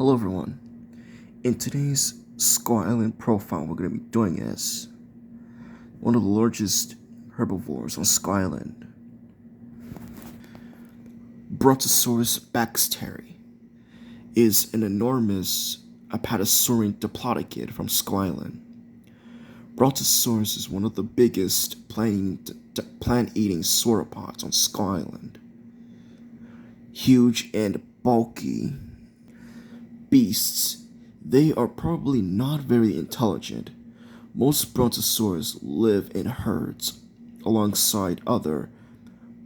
Hello everyone. In today's Skull Island profile, we're going to be doing is one of the largest herbivores on Skull Island. Brontosaurus baxteri is an enormous apatosaurian diplodocid from Skull Island. Brontosaurus is one of the biggest plant-eating sauropods on Skull Island. Huge and bulky beasts, they are probably not very intelligent. Most Brontosaurus live in herds alongside other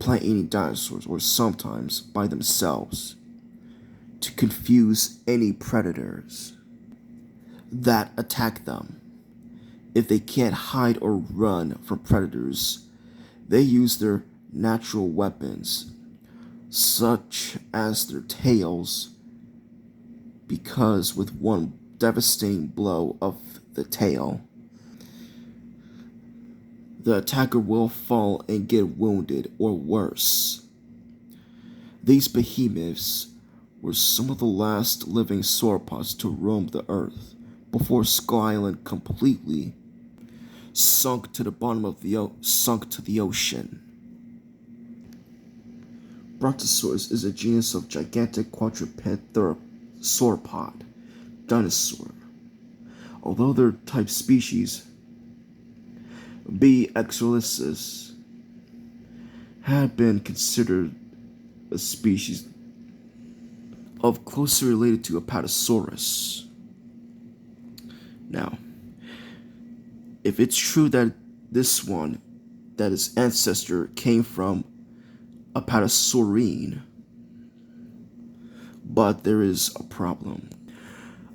plant-eating dinosaurs or sometimes by themselves to confuse any predators that attack them. If they can't hide or run from predators, they use their natural weapons, such as their tails, because with one devastating blow of the tail, the attacker will fall and get wounded or worse. These behemoths were some of the last living sauropods to roam the earth before Skull Island completely sunk to the bottom of the ocean. Brontosaurus is a genus of gigantic quadruped sauropod dinosaur. Although their type species, B. exolysis, had been considered a species of closely related to Apatosaurus. Now, if it's true that that its ancestor came from Apatosaurine, but there is a problem.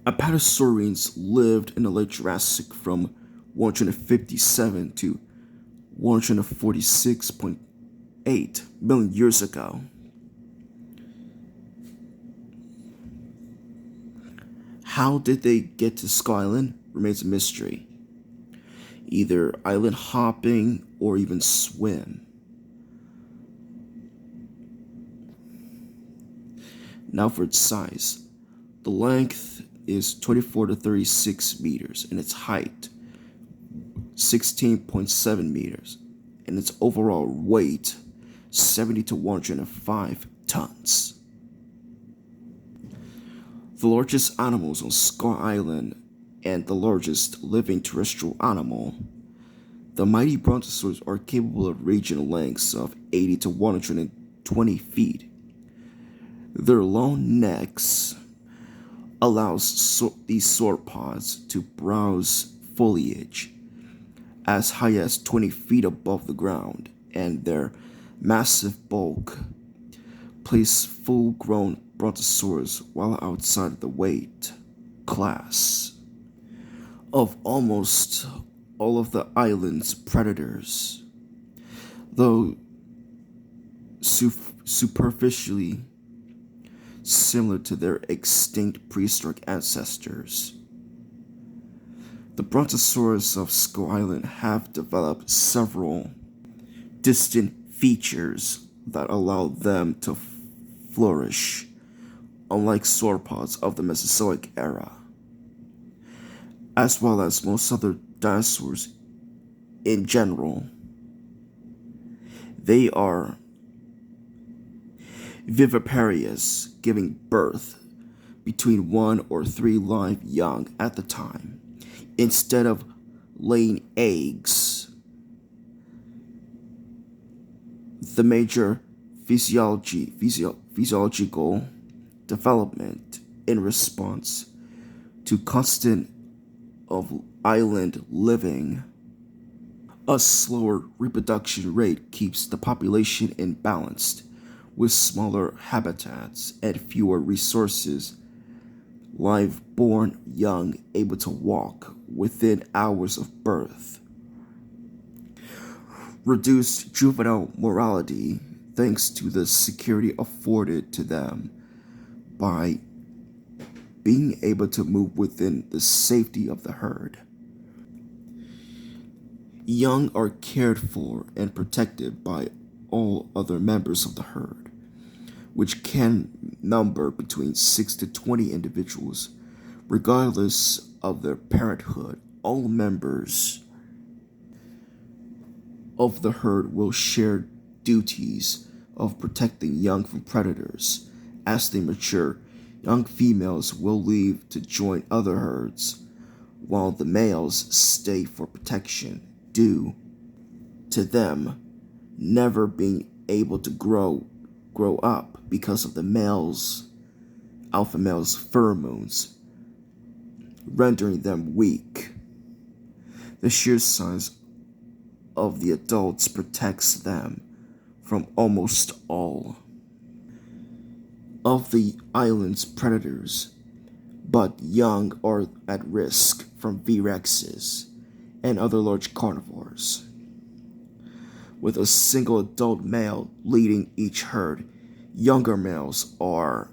Apatosaurines lived in the late Jurassic from 157 to 146.8 million years ago. How did they get to Skull Island remains a mystery. Either island hopping or even swim. Now for its size. The length is 24 to 36 meters and its height 16.7 meters and its overall weight 70 to 105 tons. The largest animals on Skull Island and the largest living terrestrial animal, the mighty brontosaurs are capable of reaching lengths of 80 to 120 feet. Their long necks allows these sauropods to browse foliage as high as 20 feet above the ground, and their massive bulk place full-grown brontosaurs well outside the weight class of almost all of the island's predators, though superficially similar to their extinct prehistoric ancestors. The Brontosaurus of Skull Island have developed several distinct features that allow them to flourish, unlike sauropods of the Mesozoic era, as well as most other dinosaurs in general. They are viviparous, giving birth between 1 or 3 live young at the time, instead of laying eggs. The major physiological development in response to constant of island living. A slower reproduction rate keeps the population imbalanced, with smaller habitats and fewer resources, live-born young able to walk within hours of birth. Reduced juvenile mortality thanks to the security afforded to them by being able to move within the safety of the herd. Young are cared for and protected by all other members of the herd, which can number between 6 to 20 individuals, regardless of their parenthood. All members of the herd will share duties of protecting young from predators. As they mature, young females will leave to join other herds, while the males stay for protection, due to them never being able to grow up because of the alpha male's pheromones, rendering them weak. The sheer size of the adults protects them from almost all of the island's predators, but young are at risk from V-Rexes and other large carnivores. With a single adult male leading each herd, younger males are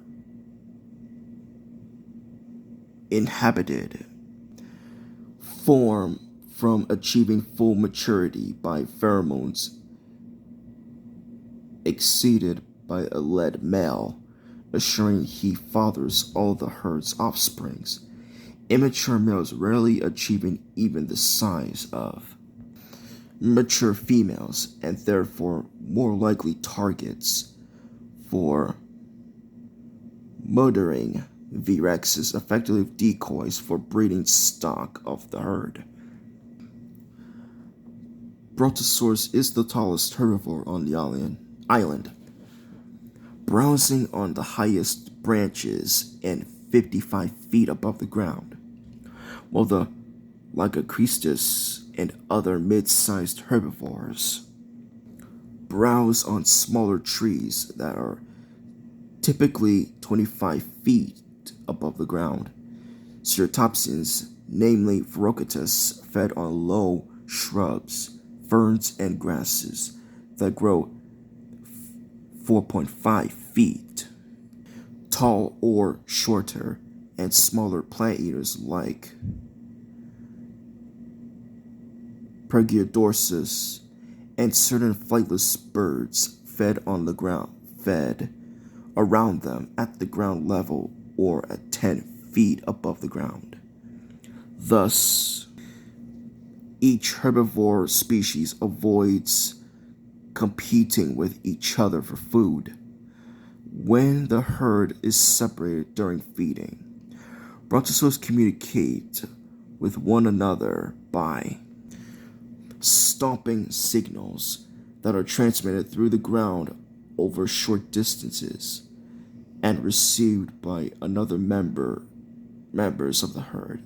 inhibited from achieving full maturity by pheromones exceeded by a lead male, assuring he fathers all the herd's offsprings. Immature males rarely achieving even the size of mature females, and therefore more likely targets for murdering V-Rexes, effective decoys for breeding stock of the herd. Brontosaurus is the tallest herbivore on the island, browsing on the highest branches and 55 feet above the ground, while the Lycocrestus and other mid-sized herbivores browse on smaller trees that are typically 25 feet above the ground. Ceratopsians, namely Ferocatus, fed on low shrubs, ferns, and grasses that grow 4.5 feet tall or shorter, and smaller plant eaters like Pregiodorsus and certain flightless birds fed around them at the ground level or at 10 feet above the ground. Thus, each herbivore species avoids competing with each other for food. When the herd is separated during feeding, Brontosaurus communicate with one another by stomping signals that are transmitted through the ground over short distances and received by other members of the herd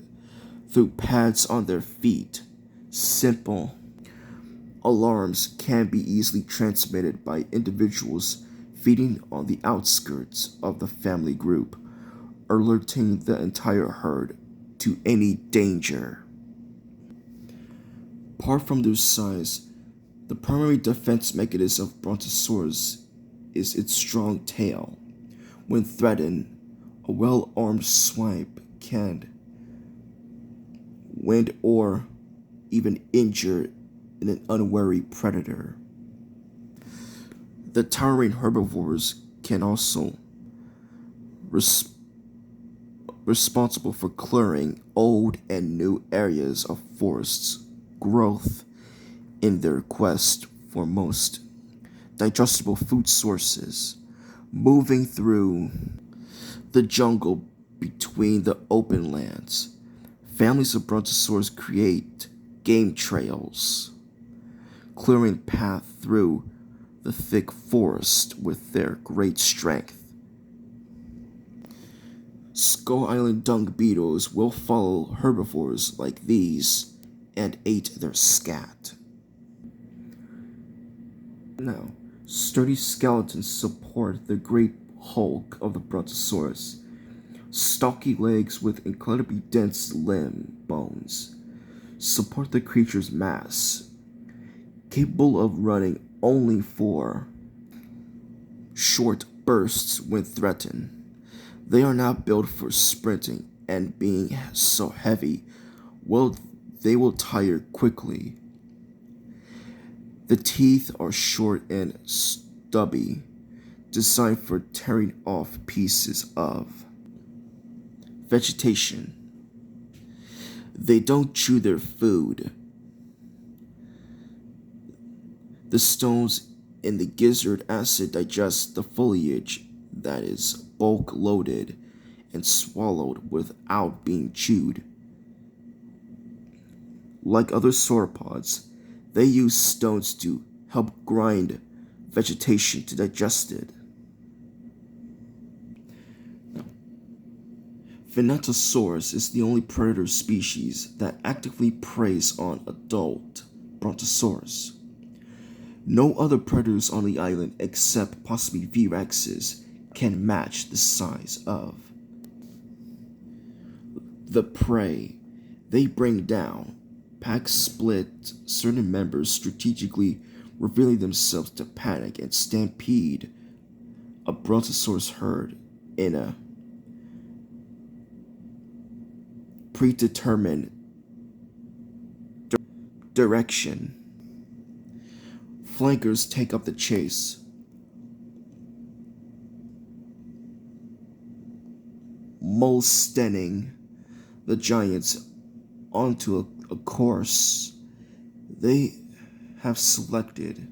through pads on their feet. Simple alarms can be easily transmitted by individuals feeding on the outskirts of the family group, alerting the entire herd to any danger. Apart from their size, the primary defense mechanism of Brontosaurus is its strong tail. When threatened, a well-armed swipe can wound or even injure an unwary predator. The towering herbivores can also responsible for clearing old and new areas of forests growth in their quest for most digestible food sources, moving through the jungle between the open lands. Families of Brontosaurus create game trails, clearing path through the thick forest with their great strength. Skull Island dung beetles will follow herbivores like these and eat their scat. Now, sturdy skeletons support the great hulk of the Brontosaurus. Stocky legs with incredibly dense limb bones support the creature's mass, capable of running only for short bursts when threatened. They are not built for sprinting, and being so heavy, they will tire quickly. The teeth are short and stubby, designed for tearing off pieces of vegetation. They don't chew their food. The stones in the gizzard acid digest the foliage that is bulk loaded and swallowed without being chewed. Like other sauropods, they use stones to help grind vegetation to digest it. Brontosaurus is the only predator species that actively preys on adult Brontosaurus. No other predators on the island except possibly V-Rexes can match the size of the prey they bring down. Packs split certain members strategically, revealing themselves to panic and stampede a Brontosaurus herd in a predetermined direction. Flankers take up the chase. Molestening the giants onto a course they have selected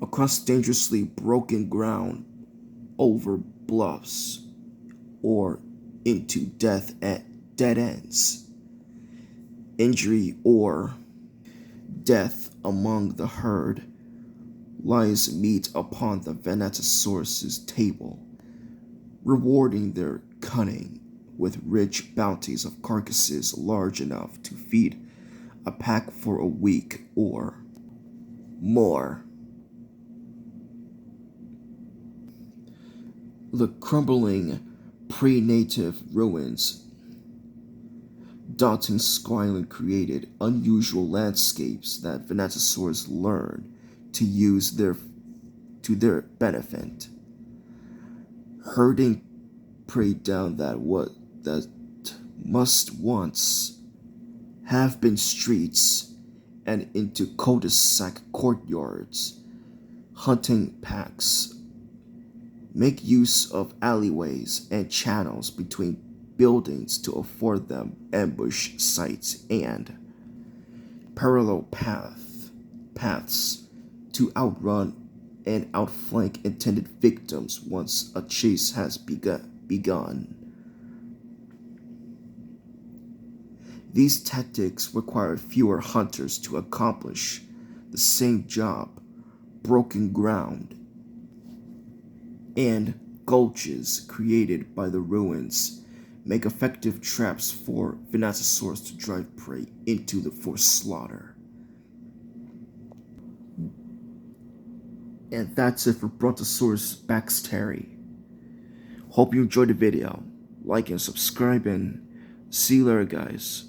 across dangerously broken ground, over bluffs, or into death at dead ends. Injury or death among the herd lies meat upon the Brontosaurus's table, rewarding their cunning with rich bounties of carcasses large enough to feed a pack for a week or more. The crumbling pre-native ruins dotting Squire Island created unusual landscapes that Brontosaurus learned to use to their benefit, herding prey down that must once have been streets and into cul-de-sac courtyards. Hunting packs make use of alleyways and channels between buildings to afford them ambush sites and parallel paths to outrun and outflank intended victims once a chase has begun. These tactics require fewer hunters to accomplish the same job. Broken ground and gulches created by the ruins make effective traps for Brontosaurus to drive prey into for slaughter. And that's it for Brontosaurus baxteri. Hope you enjoyed the video. Like and subscribe, and see you later, guys.